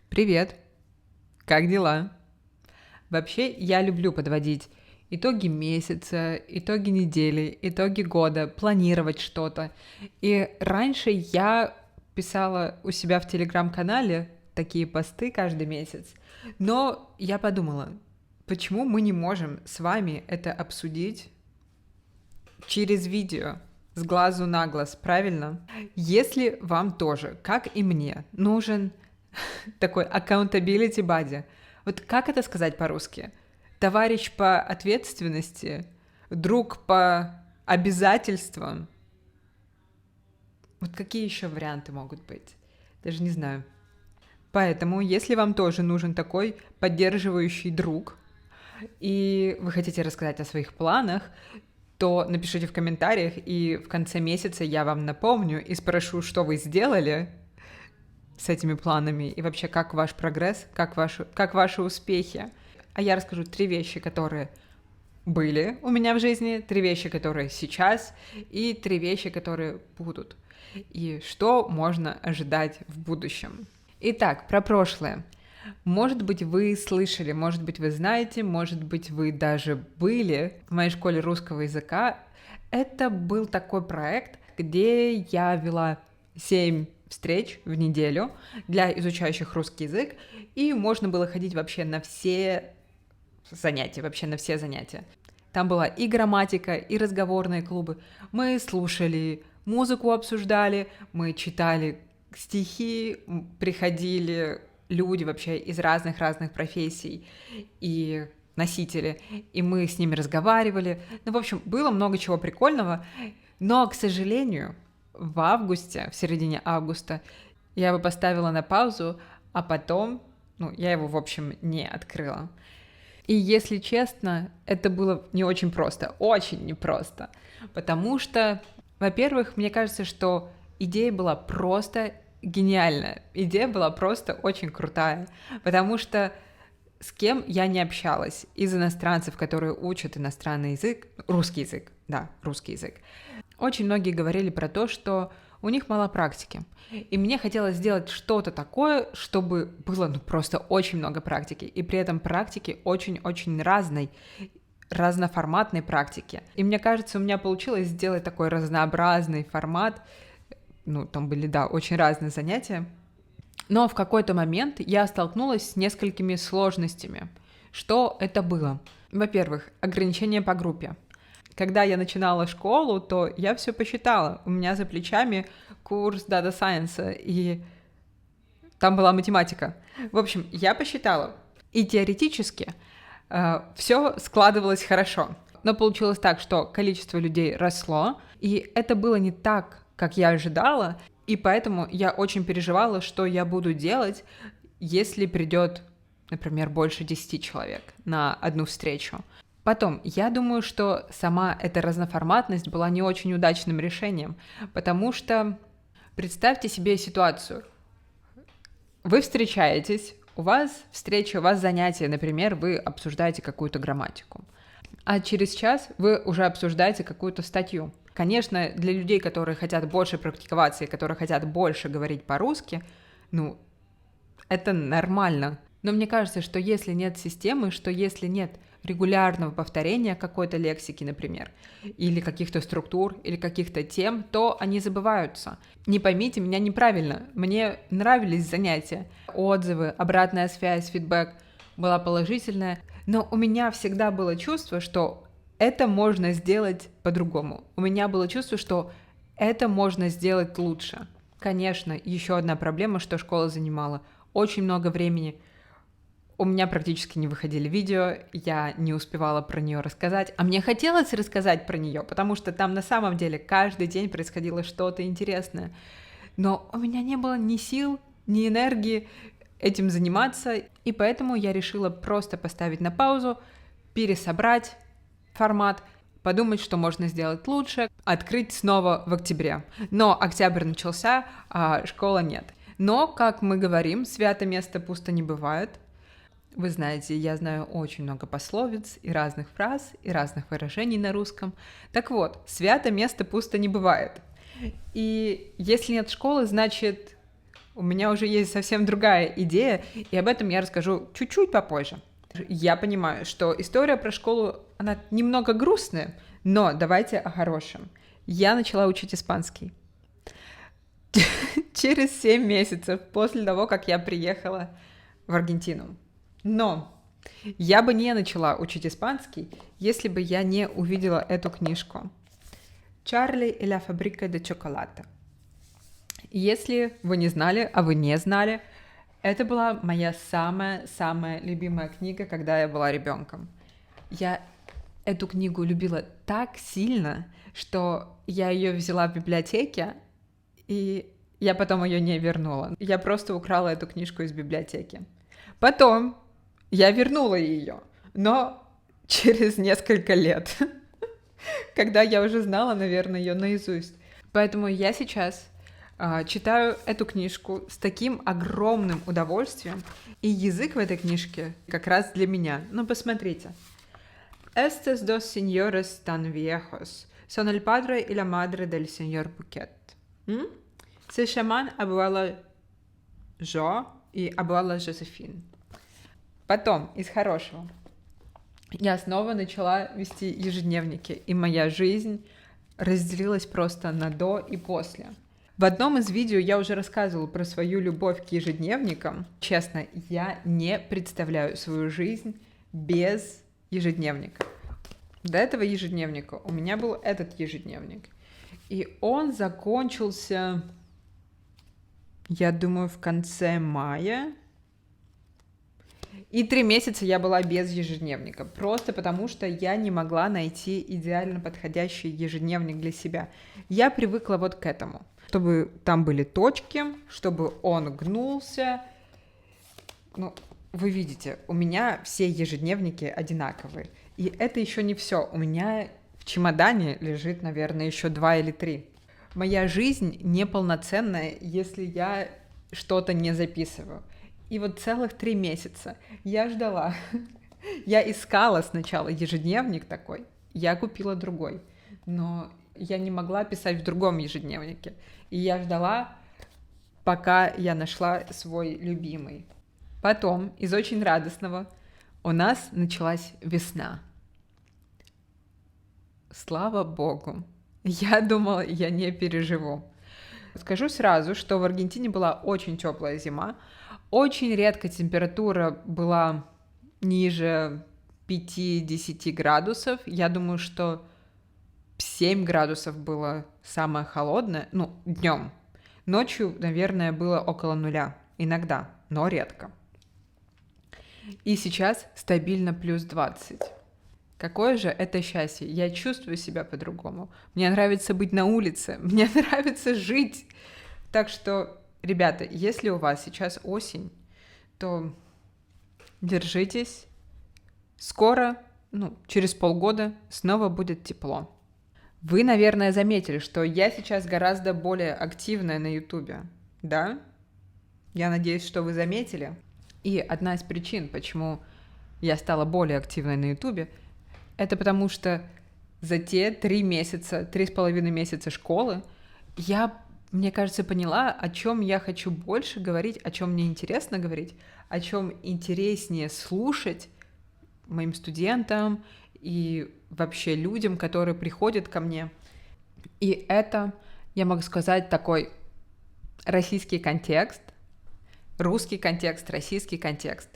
Привет, как дела? Вообще, я люблю подводить итоги месяца, итоги недели, итоги года, планировать что-то. И раньше я писала у себя в телеграм-канале такие посты каждый месяц, но я подумала, почему мы не можем с вами это обсудить через видео, с глазу на глаз, правильно? Если вам тоже, как и мне, нужен такой accountability buddy. Вот как это сказать по-русски? Товарищ по ответственности, друг по обязательствам. Вот какие еще варианты могут быть? Даже не знаю. Поэтому, если вам тоже нужен такой поддерживающий друг, и вы хотите рассказать о своих планах, то напишите в комментариях, и в конце месяца я вам напомню и спрошу, что вы сделали с этими планами, и вообще, как ваш прогресс, как ваши успехи. А я расскажу 3 вещи, которые были у меня в жизни, 3 вещи, которые сейчас, и 3 вещи, которые будут. И что можно ожидать в будущем. Итак, про прошлое. Может быть, вы слышали, может быть, вы знаете, может быть, вы даже были в моей школе русского языка. Это был такой проект, где я вела 7 встреч в неделю для изучающих русский язык, и можно было ходить вообще на все занятия. Там была и грамматика, и разговорные клубы. Мы слушали, музыку обсуждали, мы читали стихи, приходили люди вообще из разных профессий и носители, и мы с ними разговаривали. Ну, в общем, было много чего прикольного, но, к сожалению, в середине августа, я его поставила на паузу, а потом, я его, в общем, не открыла. И, если честно, это было не очень просто, очень непросто, потому что, во-первых, мне кажется, что идея была просто гениальная, идея была просто очень крутая, потому что с кем я не общалась из иностранцев, которые учат иностранный язык, русский язык, очень многие говорили про то, что у них мало практики. И мне хотелось сделать что-то такое, чтобы было просто очень много практики. И при этом практики очень-очень разноформатной практики. И мне кажется, у меня получилось сделать такой разнообразный формат. Там были, очень разные занятия. Но в какой-то момент я столкнулась с несколькими сложностями. Что это было? Во-первых, ограничения по группе. Когда я начинала школу, то я все посчитала. У меня за плечами курс Data Science, и там была математика. В общем, я посчитала. И теоретически все складывалось хорошо. Но получилось так, что количество людей росло, и это было не так, как я ожидала, и поэтому я очень переживала, что я буду делать, если придет, например, больше 10 человек на одну встречу. Потом, я думаю, что сама эта разноформатность была не очень удачным решением, потому что представьте себе ситуацию. Вы встречаетесь, у вас встреча, у вас занятие, например, вы обсуждаете какую-то грамматику, а через час вы уже обсуждаете какую-то статью. Конечно, для людей, которые хотят больше практиковаться и которые хотят больше говорить по-русски, это нормально. Но мне кажется, что если нет системы, что если нет регулярного повторения какой-то лексики, например, или каких-то структур, или каких-то тем, то они забываются. Не поймите меня неправильно, мне нравились занятия, отзывы, обратная связь, фидбэк была положительная, но у меня всегда было чувство, что это можно сделать по-другому. У меня было чувство, что это можно сделать лучше. Конечно, еще одна проблема, что школа занимала очень много времени. У меня практически не выходили видео, я не успевала про нее рассказать, а мне хотелось рассказать про нее, потому что там на самом деле каждый день происходило что-то интересное. Но у меня не было ни сил, ни энергии этим заниматься, и поэтому я решила просто поставить на паузу, пересобрать формат, подумать, что можно сделать лучше, открыть снова в октябре. Но октябрь начался, а школы нет. Но, как мы говорим, свято место пусто не бывает. Вы знаете, я знаю очень много пословиц и разных фраз, и разных выражений на русском. Так вот, свято место пусто не бывает. И если нет школы, значит, у меня уже есть совсем другая идея, и об этом я расскажу чуть-чуть попозже. Я понимаю, что история про школу, она немного грустная, но давайте о хорошем. Я начала учить испанский. Через 7 месяцев после того, как я приехала в Аргентину. Но я бы не начала учить испанский, если бы я не увидела эту книжку «Чарли и ла фабрика де чоколата». Если вы не знали, а вы не знали, это была моя самая-самая любимая книга, когда я была ребенком. Я эту книгу любила так сильно, что я ее взяла в библиотеке, и я потом ее не вернула. Я просто украла эту книжку из библиотеки. Потом я вернула ее, но через несколько лет, когда я уже знала, наверное, ее наизусть. Поэтому я сейчас читаю эту книжку с таким огромным удовольствием, и язык в этой книжке как раз для меня. Ну, посмотрите. Estos dos señores tan viejos son el padre y la madre del señor Букет. Se llaman abuela Жо и abuela Жозефин. Потом, из хорошего. Я снова начала вести ежедневники, и моя жизнь разделилась просто на до и после. В одном из видео я уже рассказывала про свою любовь к ежедневникам. Честно, я не представляю свою жизнь без ежедневника. До этого ежедневника у меня был этот ежедневник. И он закончился, я думаю, в конце мая. И 3 месяца я была без ежедневника, просто потому что я не могла найти идеально подходящий ежедневник для себя. Я привыкла вот к этому, чтобы там были точки, чтобы он гнулся. Ну, вы видите, у меня все ежедневники одинаковые. И это еще не все. У меня в чемодане лежит, наверное, еще 2 или 3. Моя жизнь неполноценная, если я что-то не записываю. И вот целых 3 месяца я ждала. Я искала сначала ежедневник такой, я купила другой, но я не могла писать в другом ежедневнике. И я ждала, пока я нашла свой любимый. Потом, из очень радостного, у нас началась весна. Слава богу. Я думала, я не переживу. Скажу сразу, что в Аргентине была очень теплая зима. Очень редко температура была ниже 5-10 градусов. Я думаю, что 7 градусов было самое холодное, ну, днем. Ночью, наверное, было около 0, иногда, но редко. И сейчас стабильно плюс 20. Какое же это счастье. Я чувствую себя по-другому. Мне нравится быть на улице, мне нравится жить. Так что, ребята, если у вас сейчас осень, то держитесь. Скоро, через полгода снова будет тепло. Вы, наверное, заметили, что я сейчас гораздо более активная на Ютубе, да? Я надеюсь, что вы заметили. И одна из причин, почему я стала более активной на Ютубе, это потому что за те 3,5 месяца школы я, мне кажется, поняла, о чем я хочу больше говорить, о чем мне интересно говорить, о чем интереснее слушать моим студентам и вообще людям, которые приходят ко мне. И это, я могу сказать, такой российский контекст, русский контекст, российский контекст.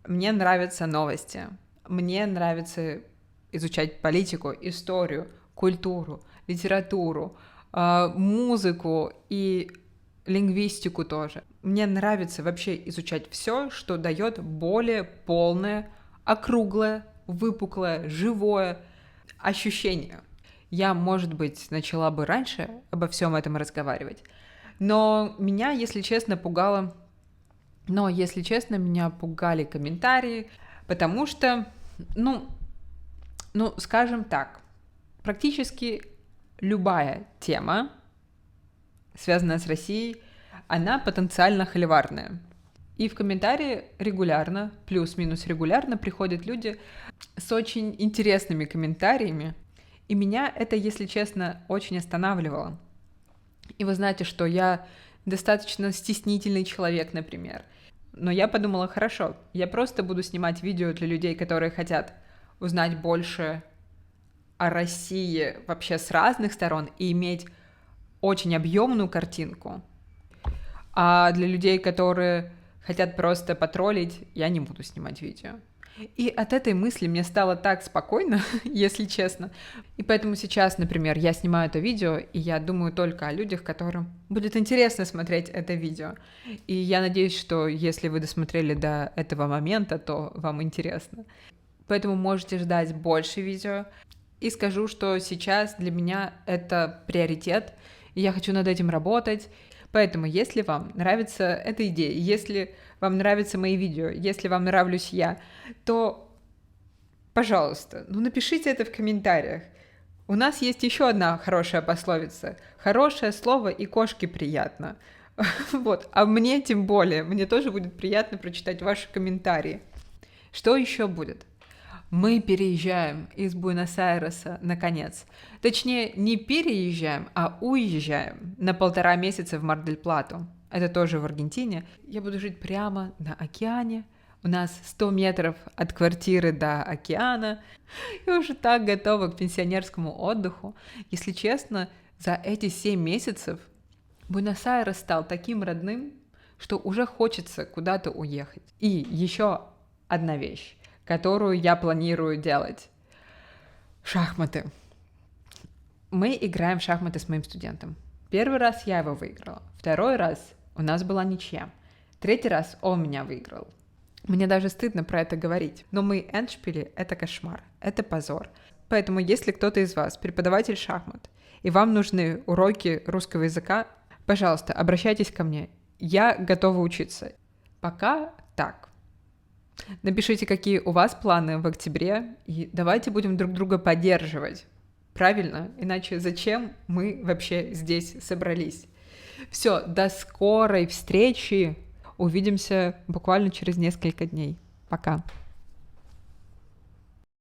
Мне нравятся новости, мне нравится изучать политику, историю, культуру, литературу, музыку и лингвистику тоже. Мне нравится вообще изучать все, что дает более полное, округлое, выпуклое, живое ощущение. Я, может быть, начала бы раньше обо всем этом разговаривать, но меня, если честно, меня пугали комментарии, потому что, скажем так, практически любая тема, связанная с Россией, она потенциально холиварная. И в комментарии регулярно, плюс-минус регулярно приходят люди с очень интересными комментариями. И меня это, если честно, очень останавливало. И вы знаете, что я достаточно стеснительный человек, например. Но я подумала, хорошо, я просто буду снимать видео для людей, которые хотят узнать больше о России вообще с разных сторон и иметь очень объемную картинку. А для людей, которые хотят просто потроллить, я не буду снимать видео. И от этой мысли мне стало так спокойно, если честно. И поэтому сейчас, например, я снимаю это видео, и я думаю только о людях, которым будет интересно смотреть это видео. И я надеюсь, что если вы досмотрели до этого момента, то вам интересно. Поэтому можете ждать больше видео. И скажу, что сейчас для меня это приоритет, и я хочу над этим работать. Поэтому, если вам нравится эта идея, если вам нравятся мои видео, если вам нравлюсь я, то, пожалуйста, напишите это в комментариях. У нас есть еще одна хорошая пословица. Хорошее слово и кошке приятно. Вот, а мне тем более, мне тоже будет приятно прочитать ваши комментарии. Что еще будет? Мы переезжаем из Буэнос-Айреса, наконец. Точнее, не переезжаем, а уезжаем на 1,5 месяца в Мар-дель-Плату. Это тоже в Аргентине. Я буду жить прямо на океане. У нас 100 метров от квартиры до океана. Я уже так готова к пенсионерскому отдыху. Если честно, за эти 7 месяцев Буэнос-Айрес стал таким родным, что уже хочется куда-то уехать. И еще одна вещь, которую я планирую делать. Шахматы. Мы играем в шахматы с моим студентом. Первый раз я его выиграла. Второй раз у нас была ничья. Третий раз он меня выиграл. Мне даже стыдно про это говорить. Но мы эндшпили — это кошмар, это позор. Поэтому если кто-то из вас преподаватель шахмат, и вам нужны уроки русского языка, пожалуйста, обращайтесь ко мне. Я готова учиться. Пока так. Напишите, какие у вас планы в октябре, и давайте будем друг друга поддерживать. Правильно? Иначе зачем мы вообще здесь собрались? Все, до скорой встречи. Увидимся буквально через несколько дней. Пока.